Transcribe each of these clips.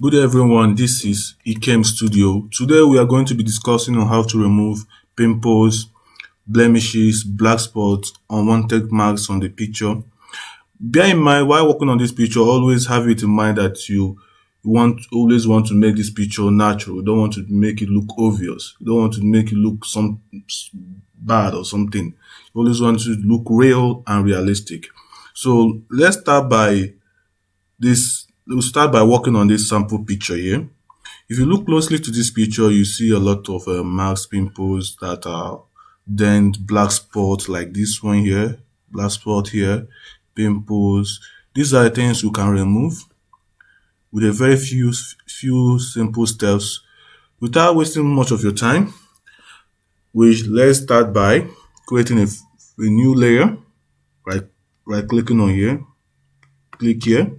Good day everyone, this is Ikem Studio. Today we are going to be discussing on how to remove pimples, blemishes, black spots, unwanted marks on the picture. Bear in mind while working on this picture, always have it in mind that you always want to make this picture natural. You don't want to make it look obvious. You don't want to make it look bad or something. You always want to look real and realistic. So we'll start by working on this sample picture here. If you look closely to this picture, you see a lot of marks, pimples that are dent, black spots like this one here, black spot here, pimples. These are the things you can remove with a very few simple steps. Without wasting much of your time, let's start by creating a new layer. Right, right clicking on here, click here.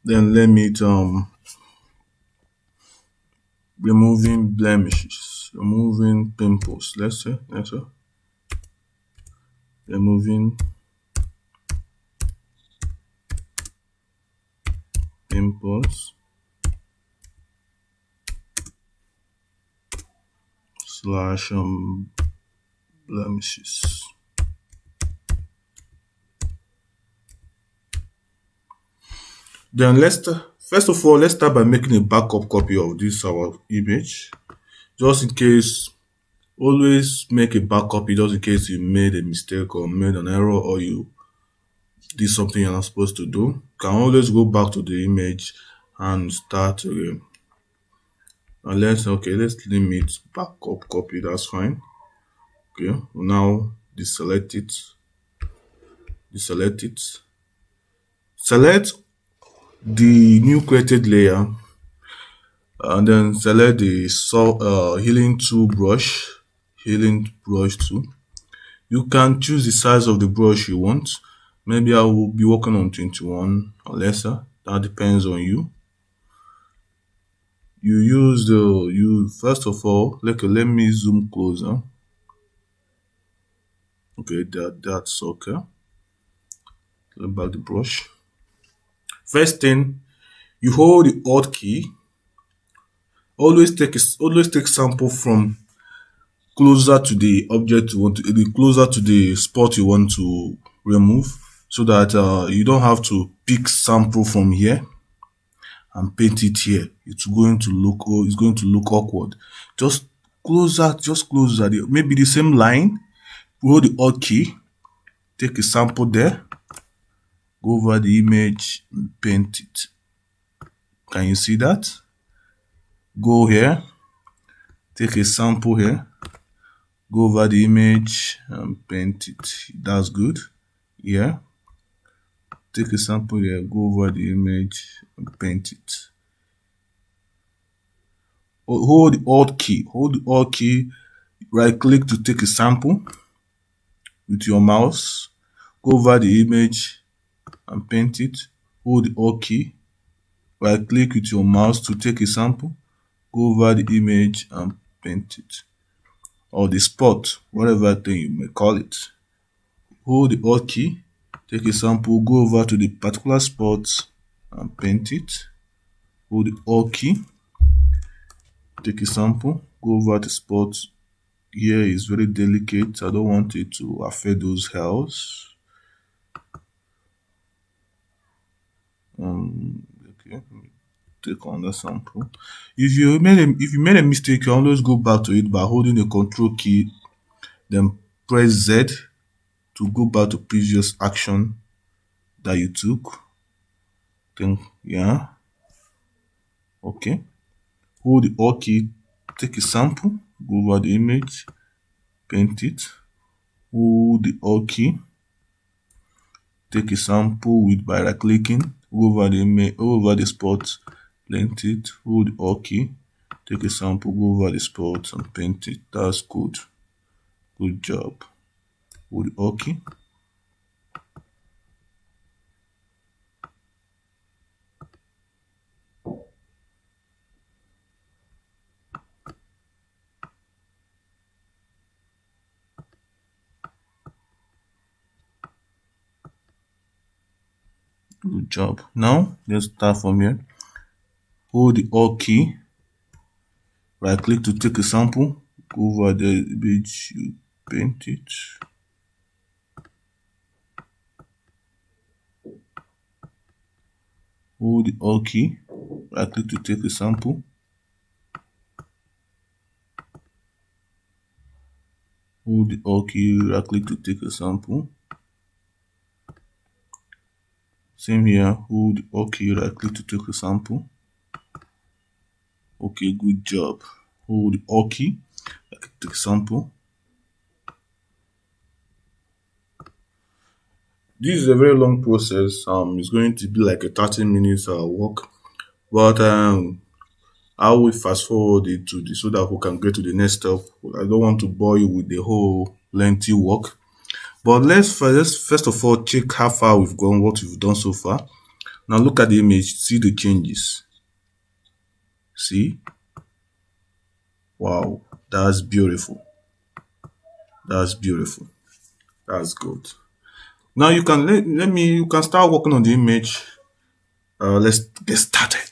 Then let me removing blemishes, removing pimples. Let's say removing pimples slash blemishes. Then first of all, let's start by making a backup copy of this our image, just in case. Always make a backup just in case you made a mistake or made an error or you did something you're not supposed to do. You can always go back to the image and start again. And let's limit backup copy. That's fine. Okay, now deselect it. Deselect it. Select the new created layer and then select the healing brush tool. You can choose the size of the brush you want. Maybe I will be working on 21 or lesser. That depends on you. You first of all, let me zoom closer. Okay, that's okay. Let back the brush. First thing, you hold the Alt key. Always take sample from closer to the object you want to, closer to the spot you want to remove, so that you don't have to pick sample from here and paint it here. It's going to look awkward. Just closer, maybe the same line. Hold the Alt key, take a sample there, go over the image and paint it. Can you see that? Go here, take a sample here, go over the image and paint it. That's good. Yeah. Take a sample here, go over the image and paint it. Hold the Alt key, right click to take a sample with your mouse. Go over the image and paint it. Hold the Alt key, right click with your mouse to take a sample. Go over the image and paint it. Or the spot, whatever thing you may call it. Hold the Alt key, take a sample, go over to the particular spot and paint it. Hold the Alt key, take a sample, go over the spot. Here is very delicate. I don't want it to affect those hairs. Okay, take another sample. If you made a mistake, you can always go back to it by holding the Control key, then press Z to go back to previous action that you took. Then yeah, okay. Hold the Alt key, take a sample, go over the image, paint it. Hold the Alt key, take a sample by right clicking, go over the image, over the spot, paint it. Hold the Alt key, take a sample, go over the spot and paint it. That's good. Good job. Hold the Alt key. Good job. Now let's start from here. Hold the Alt key. Right click to take a sample. Go over the image, you paint it. Hold the Alt key. Right click to take a sample. Hold the Alt key. Right click to take a sample. Same here. Hold the Alt key. Right click to take a sample. Okay, good job. Hold the Alt key. Right click to take a sample. This is a very long process. It's going to be like a 30 minutes work, but I will fast forward it to the so that we can get to the next step. I don't want to bore you with the whole lengthy work, but let's first of all check how far we've gone, what we've done so far. Now look at the image, see the changes. See, wow, that's beautiful. That's beautiful. That's good. Now you can you can start working on the image. Let's get started.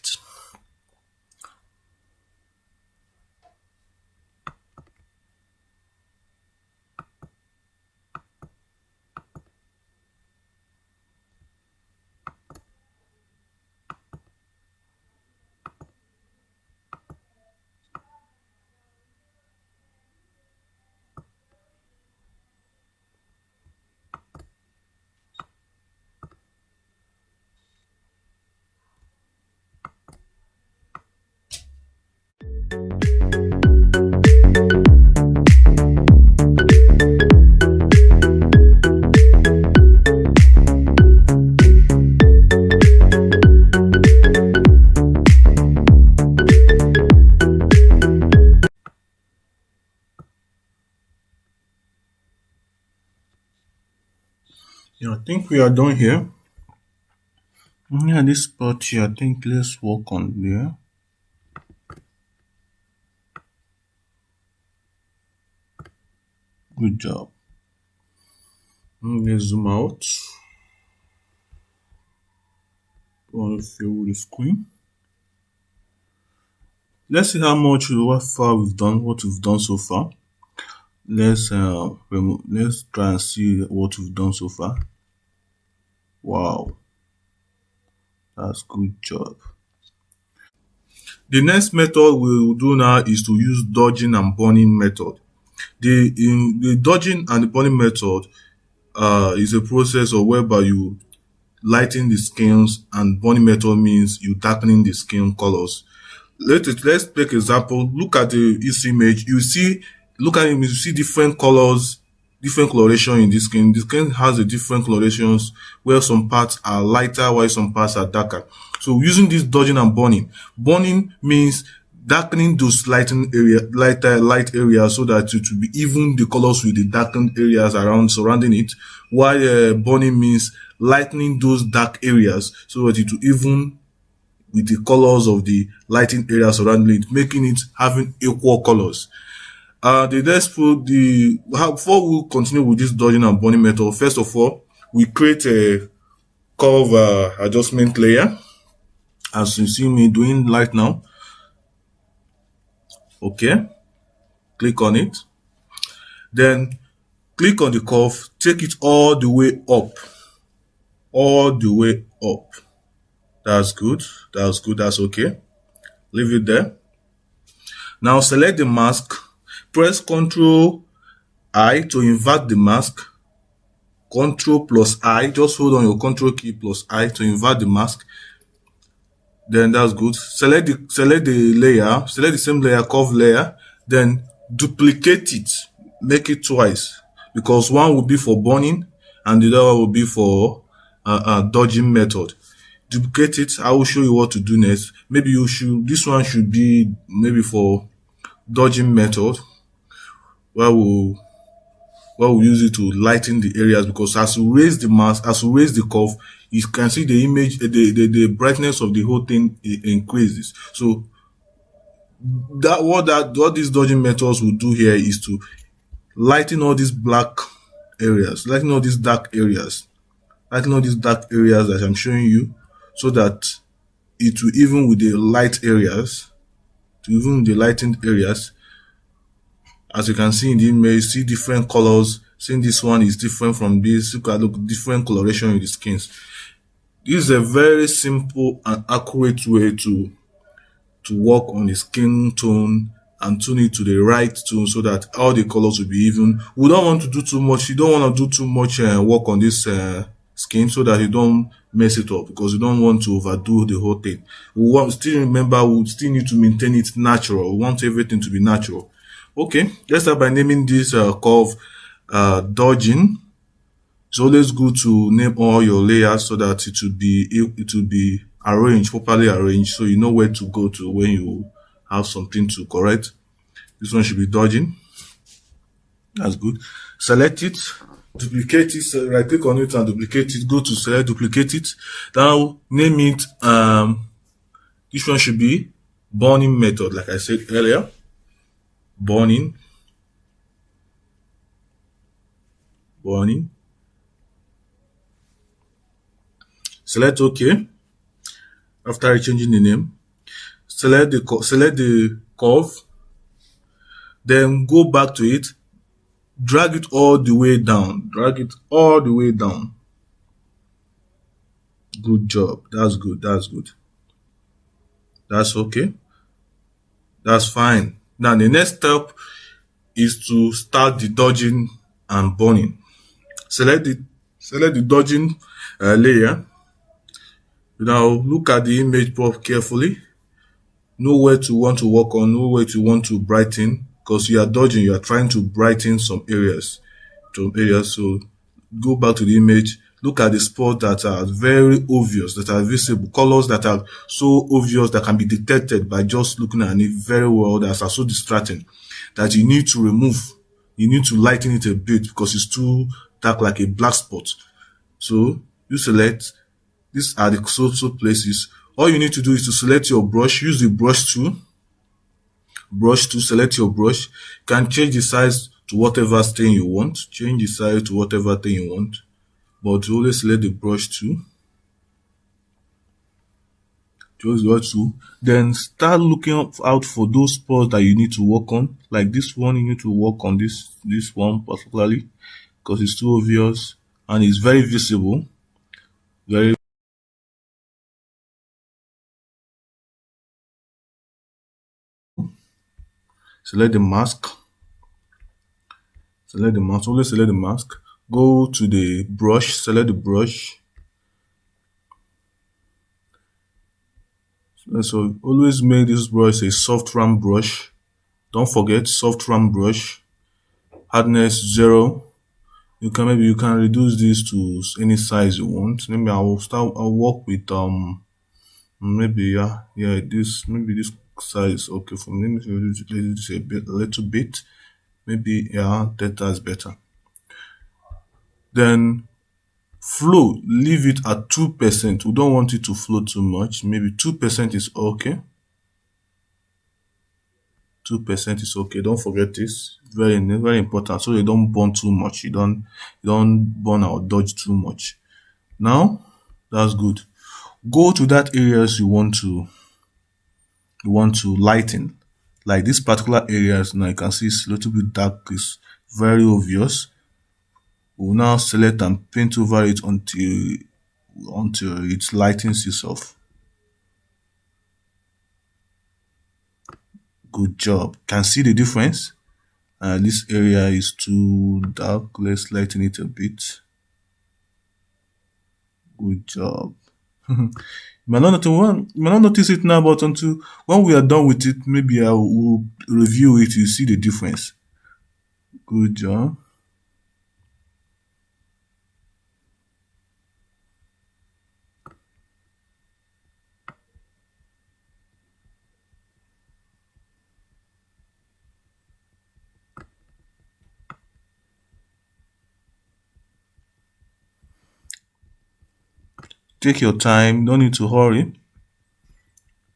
Yeah, I think we are done here. Yeah, this part here, I think let's work on there. Good job. Let's zoom out. Want to fill the screen. Let's see how much what far we've done, what we've done so far. Let's let's try and see what we've done so far. Wow, that's good job. The next method we'll do now is to use dodging and burning method. The dodging and the burning method is a process of whereby you lighten the skins, and burning method means you darkening the skin colors. Let's take example. Look at this image. You see, look at it. You see different colors, different coloration in the skin. The skin has a different colorations where some parts are lighter while some parts are darker. So using this dodging and burning means darkening those light areas so that it will be even the colors with the darkened areas around surrounding it. While burning means lightening those dark areas so that it will even with the colors of the lighting area surrounding it, making it having equal colors. Before we continue with this dodging and burning method, first of all, we create a curve adjustment layer, as you see me doing right now. Okay, click on it. Then click on the curve, take it all the way up. All the way up. That's good. That's good. That's okay. Leave it there. Now select the mask. Press Ctrl I to invert the mask. Ctrl plus I. Just hold on your Ctrl key plus I to invert the mask. Then that's good. Select the layer. Select the same layer, curve layer. Then duplicate it. Make it twice, because one will be for burning and the other one will be for dodging method. Duplicate it. I will show you what to do next. Maybe this one should be maybe for dodging method, where we'll use it to lighten the areas, because as you raise the mask, as you raise the curve, you can see the image, the brightness of the whole thing increases. So what these dodging methods will do here is to lighten all these black areas, lighten all these dark areas. lighten all these dark areas that I'm showing you, so that it will, even with the light areas, to even with the lightened areas, as you can see in the image, see different colors. Seeing this one is different from this. You can look different coloration with the skins. This is a very simple and accurate way to work on the skin tone and tune it to the right tone, so that all the colors will be even. We don't want to do too much. You don't want to do too much work on this skin, so that you don't mess it up, because you don't want to overdo the whole thing. We want, still remember, we still need to maintain it natural. We want everything to be natural. Okay, let's start by naming this curve dodging. It's always good to name all your layers, so that it will be arranged, properly arranged, so you know where to go to when you have something to correct. This one should be dodging. That's good. Select it, duplicate it, right click on it and duplicate it. Go to select, duplicate it. Now name it. This one should be burning method, like I said earlier. Burning. Select OK. After changing the name, select the curve, then go back to it, drag it all the way down. Good job. That's good. That's okay. That's fine. Now the next step is to start the dodging and burning. Select the dodging layer. Now look at the image carefully. Know where to want to work on, know where to want to brighten, because you are dodging, you are trying to brighten some areas. So go back to the image, look at the spots that are very obvious, that are visible, colors that are so obvious that can be detected by just looking at it very well, that are so distracting, that you need to remove. You need to lighten it a bit, because it's too dark, like a black spot. So you select. These are the so places. All you need to do is to select your brush. Use the brush tool. Select your brush. You can change the size to whatever thing you want. But you always select the brush tool. Choose your tool. Then start looking out for those spots that you need to work on. Like this one, you need to work on this one particularly, because it's too obvious and it's very visible. Very. Select the mask. Always select the mask. Go to the brush. Select the brush. So always make this brush a soft round brush. Don't forget, soft round brush. Hardness 0. You can reduce this to any size you want. Maybe I'll work with maybe this size okay for me. Maybe reduce this a little bit. Maybe that is better. Then flow, leave it at 2%. We don't want it to flow too much. Maybe 2% is okay. 2% is okay. Don't forget this. Very important. So you don't burn too much. You don't burn or dodge too much. Now, that's good. Go to that areas you want to lighten. Like this particular areas now, you can see it's a little bit dark. It's very obvious. We'll now select and paint over it until it lightens itself. Good job. Can see the difference? This area is too dark. Let's lighten it a bit. Good job. You might not notice it now, but until when we are done with it, maybe I will review it. You see the difference. Good job. Take your time. Don't need to hurry,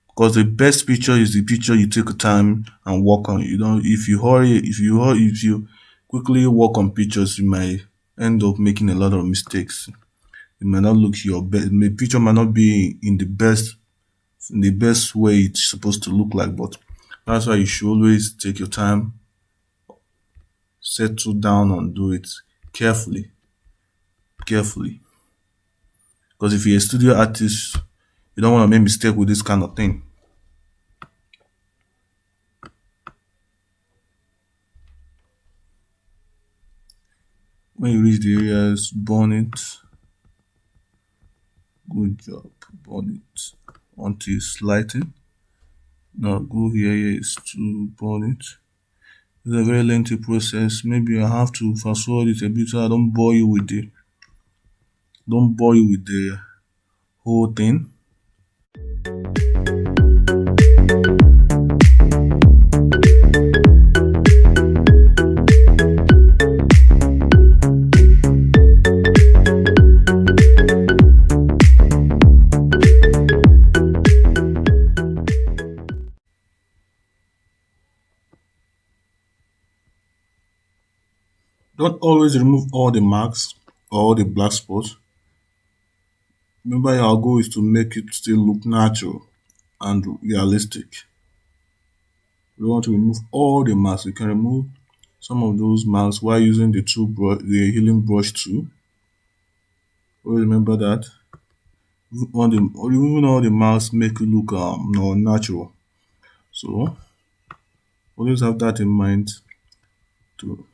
because the best picture is the picture you take time and work on. If you quickly work on pictures, you might end up making a lot of mistakes. It might not look your best. The picture might not be in the best way it's supposed to look like. But that's why you should always take your time, settle down, and do it carefully, carefully. Because if you're a studio artist, you don't want to make mistake with this kind of thing. When you reach the areas, burn it. Good job. Burn it until it's lighting. Now go here. Here is to burn it. It's a very lengthy process. Maybe I have to fast forward it a bit so I don't bore you with the whole thing. Don't always remove all the marks or all the black spots. Remember, our goal is to make it still look natural and realistic. We want to remove all the marks. You can remove some of those marks while using the healing brush tool. Always remember that. Removing all the marks make it look more natural. So always have that in mind to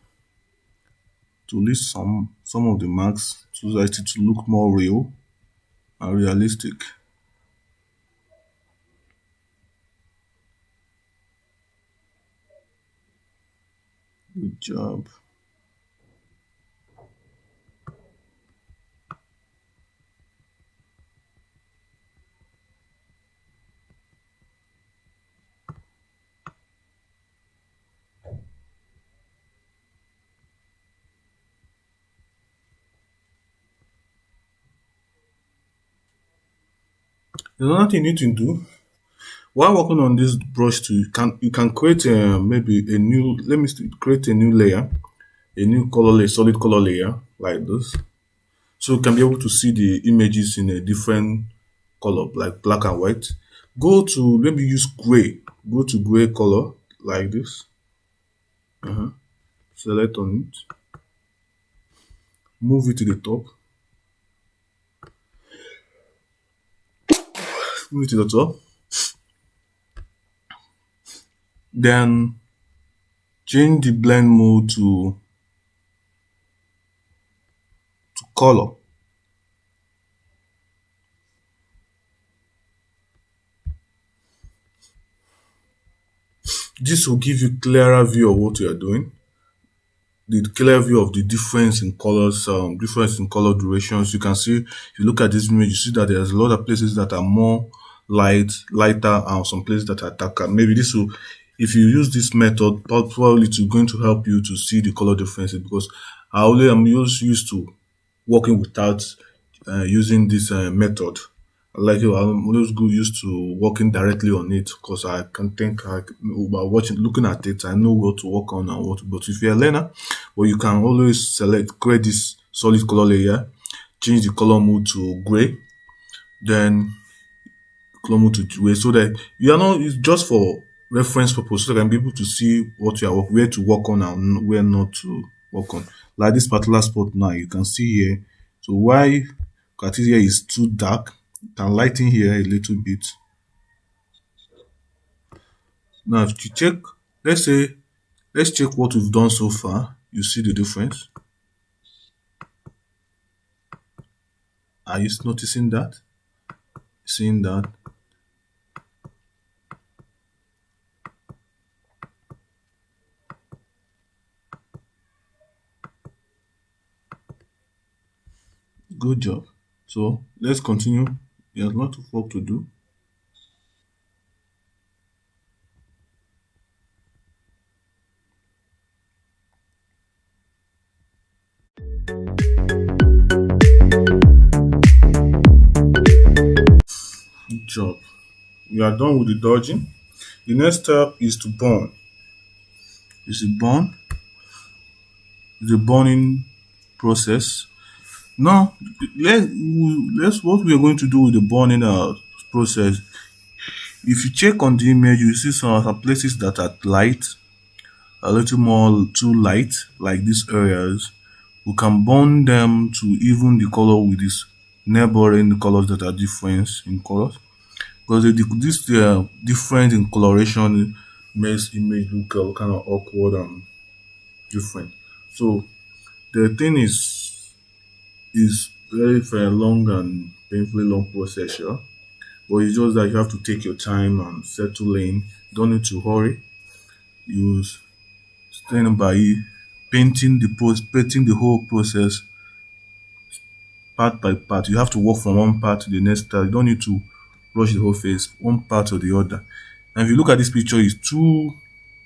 list some of the marks so that it to look more real and realistic. Good job. There's another thing you need to do while working on this brush tool. You can create maybe a new. Let me create a new layer, a new color layer, solid color layer like this. So you can be able to see the images in a different color, like black and white. Go to maybe use gray. Go to gray color like this. Select on it. Move it to the top. Move it to the top. Then change the blend mode to color. This will give you clearer view of what you are doing. The clear view of the difference in colors, difference in color durations. You can see, if you look at this image, you see that there's a lot of places that are more lighter, and some places that are darker. Maybe this will, if you use this method, probably it's going to help you to see the color differences, because I only am used to working without using this method. Like I'm always good used to working directly on it, because I can think by looking at it, I know what to work on and what. But if you're a learner, well, you can always create this solid color layer, change the color mode to gray, then color mode to gray, so that you are not. It's just for reference purpose, so that I can be able to see what you are where to work on and where not to work on. Like this particular spot now, you can see here. So why criteria is too dark, can lighten here a little bit. Now, if you check, let's say, let's check what we've done so far. You see the difference. Are you noticing that? Seeing that? Good job. So let's continue. There's a lot of work to do. Good job. We are done with the dodging. The next step is to burn. Is the burn? The burning process. Now, let's what we are going to do with the burning process. If you check on the image, you see some places that are light, a little more too light, like these areas. We can burn them to even the color with this neighboring colors that are different in colors. Because this different in coloration makes image look kind of awkward and different. So the thing is very long and painfully long process, yeah? But it's just that you have to take your time and settle in. Don't need to hurry. You stand by painting the whole process part by part. You have to walk from one part to the next part. You don't need to rush the whole face, one part or the other. And if you look at this picture, it's too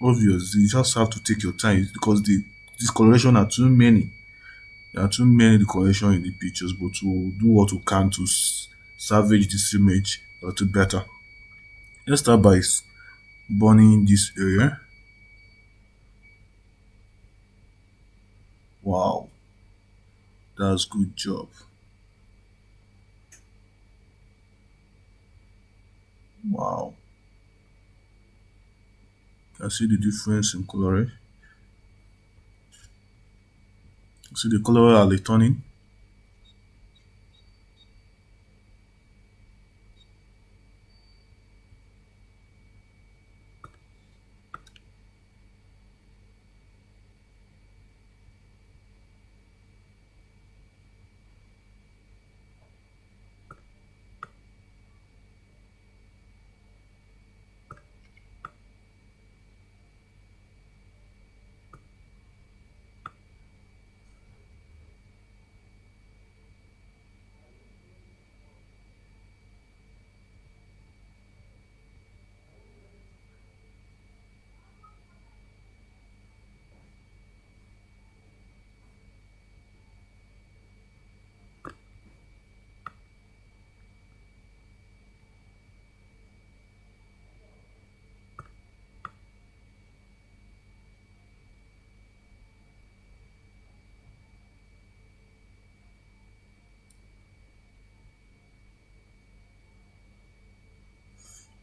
obvious. You just have to take your time because the discoloration are too many. There are too many decoration in the pictures, but we'll do what we can to salvage this image a little better. Let's start by burning this area. Wow, that's good job. Wow, can see the difference in color. See the color are returning.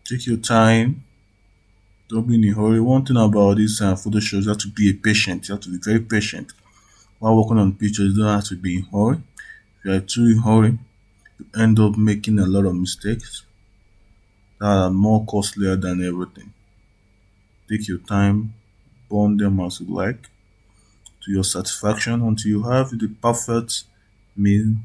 Take your time. Don't be in a hurry. One thing about this photo shows you have to be a patient. You have to be very patient. While working on pictures, you don't have to be in hurry. If you are too in hurry, you end up making a lot of mistakes that are more costlier than everything. Take your time, burn them as you like, to your satisfaction until you have the perfect meal.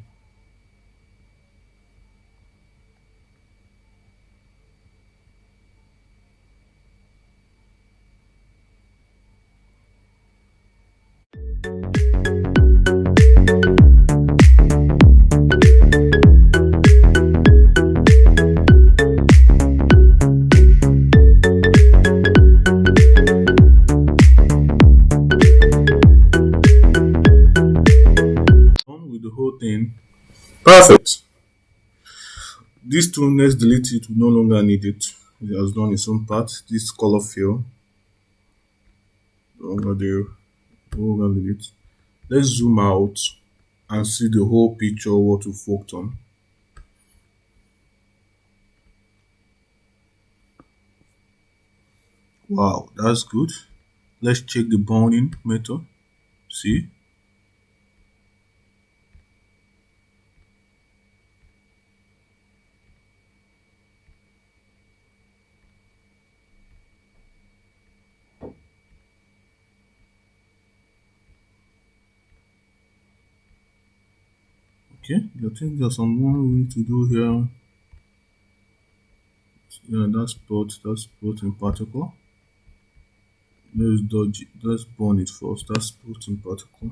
Done with the whole thing. Perfect. This tool, let's delete it. We no longer need it. It has done its own part. This color fill, no longer there. No longer need it. Let's zoom out and see the whole picture what we focused on. Wow, that's good. Let's check the bounding method. See? Okay, I think there's some more we need to do here. Yeah, that's spot in particle. Let's dodge it. Let's burn it first. That's spot in particle.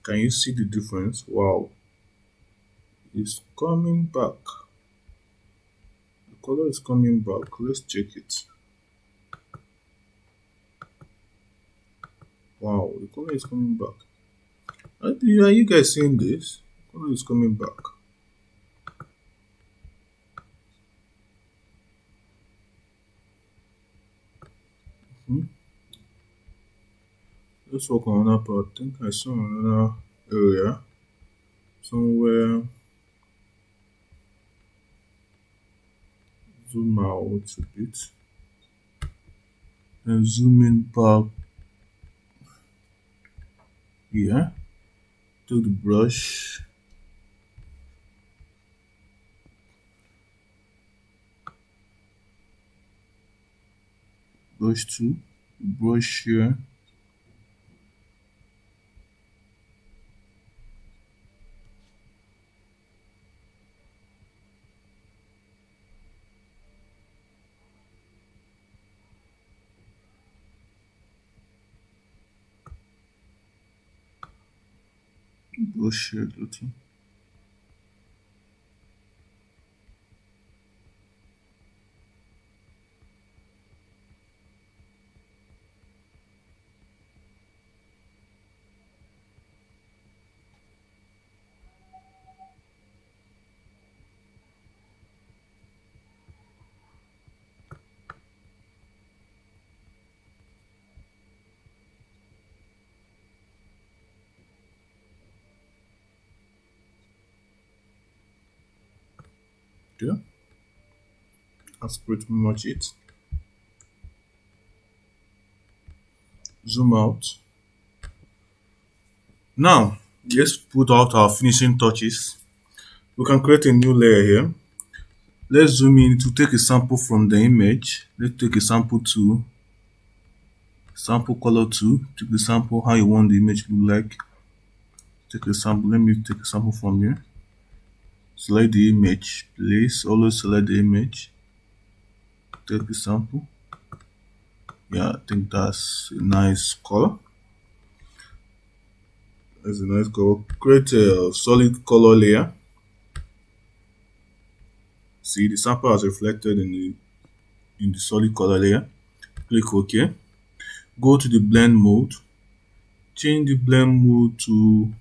Can you see the difference? Wow, it's coming back. color is coming back. Let's check it. Wow, the color is coming back. Are you guys seeing this? Color is coming back. Hmm. Let's work on another part. I think I saw another area somewhere. Zoom out a bit. And zoom in back here. Take the brush. Brush 2. Brush here. Brush here, little. Yeah, that's pretty much it. Zoom out. Now, let's put out our finishing touches. We can create a new layer here. Let's zoom in to take a sample from the image. Let's take a sample to sample color 2. Take the sample how you want the image to look like. Take a sample. Let me take a sample from here. Select the image, please. Always select the image. Take the sample. Yeah, I think that's a nice color. That's a nice color. Create a solid color layer. See, the sample has reflected in the solid color layer. Click OK. Go to the blend mode. Change the blend mode to,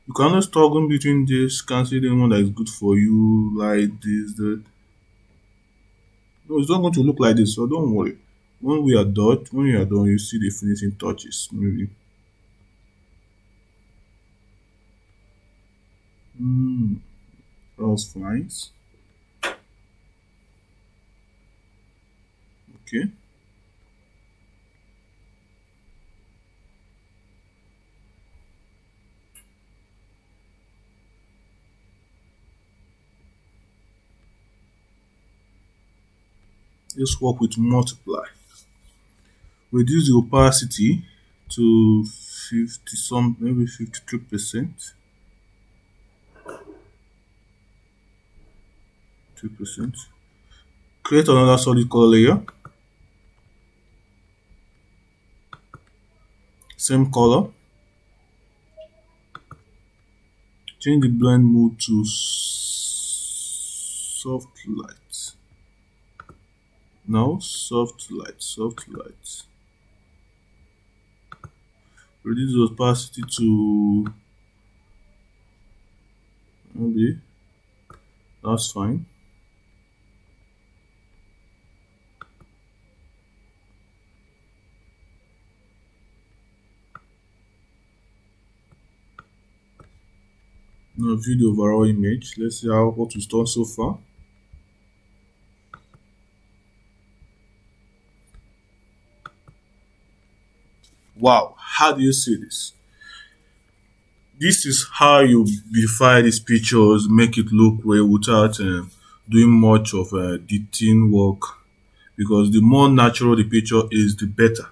you can always toggle between this. Can see the one that is good for you, like this, that. No, it's not going to look like this, so don't worry. When we are done, you see the finishing touches. Maybe. That's fine. Okay. Let's work with multiply. Reduce the opacity to 50 some, maybe 53%. 2%. Create another solid color layer. Same color. Change the blend mode to soft light. Now soft light. Reduce the opacity to, maybe, that's fine. Now view the overall image. Let's see what we've done so far. Wow, how do you see this? This is how you beautify these pictures, make it look well without doing much of editing work. Because the more natural the picture is, the better.